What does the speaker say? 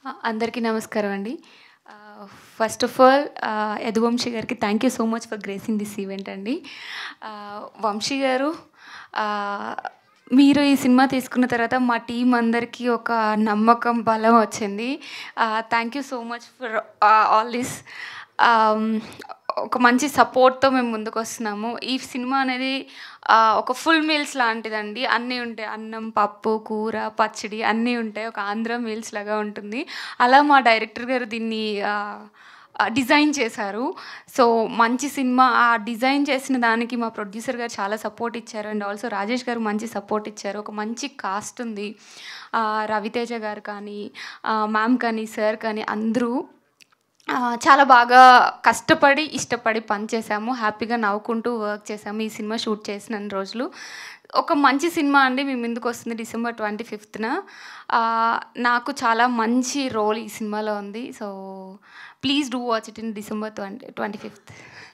అందరికీ నమస్కారం అండి. ఫస్ట్ ఆఫ్ ఆల్ యదువంశీ గారికి thank you so much for gracing this event అండి. వంశీ గారు, ఆహ్, మీరు ఈ సినిమా తీసుకున్న తర్వాత మా టీం అందరికీ ఒక నమ్మకం, బలం వచ్చింది. Thank you so much for all this. ఆహ్, ఒక మంచి సపోర్ట్‌తో మేము ముందుకొస్తున్నాము. ఈ సినిమా అనేది ఒక ఫుల్ మీల్స్ లాంటిదండి. అన్నీ ఉంటాయి. అన్నం, పప్పు, కూర, పచ్చడి అన్నీ ఉంటాయి. ఒక ఆంధ్ర మీల్స్ లాగా ఉంటుంది. అలా మా డైరెక్టర్ గారు దీన్ని డిజైన్ చేశారు. సో, మంచి సినిమా. ఆ డిజైన్ చేసిన దానికి మా ప్రొడ్యూసర్ గారు చాలా సపోర్ట్ ఇచ్చారు. అండ్ ఆల్సో రాజేష్ గారు మంచి సపోర్ట్ ఇచ్చారు. ఒక మంచి కాస్ట్ ఉంది. రవితేజ గారు కానీ, మ్యామ్ కానీ, సార్ కానీ అందరూ చాలా బాగా కష్టపడి, ఇష్టపడి పని చేశాము. హ్యాపీగా నవ్వుకుంటూ వర్క్ చేశాము. ఈ సినిమా షూట్ చేసినన్ని రోజులు. ఒక మంచి సినిమా అండి మీ ముందుకొస్తుంది డిసెంబర్ 25న. నాకు చాలా మంచి రోల్ ఈ సినిమాలో ఉంది. So, please do watch it in December 25th.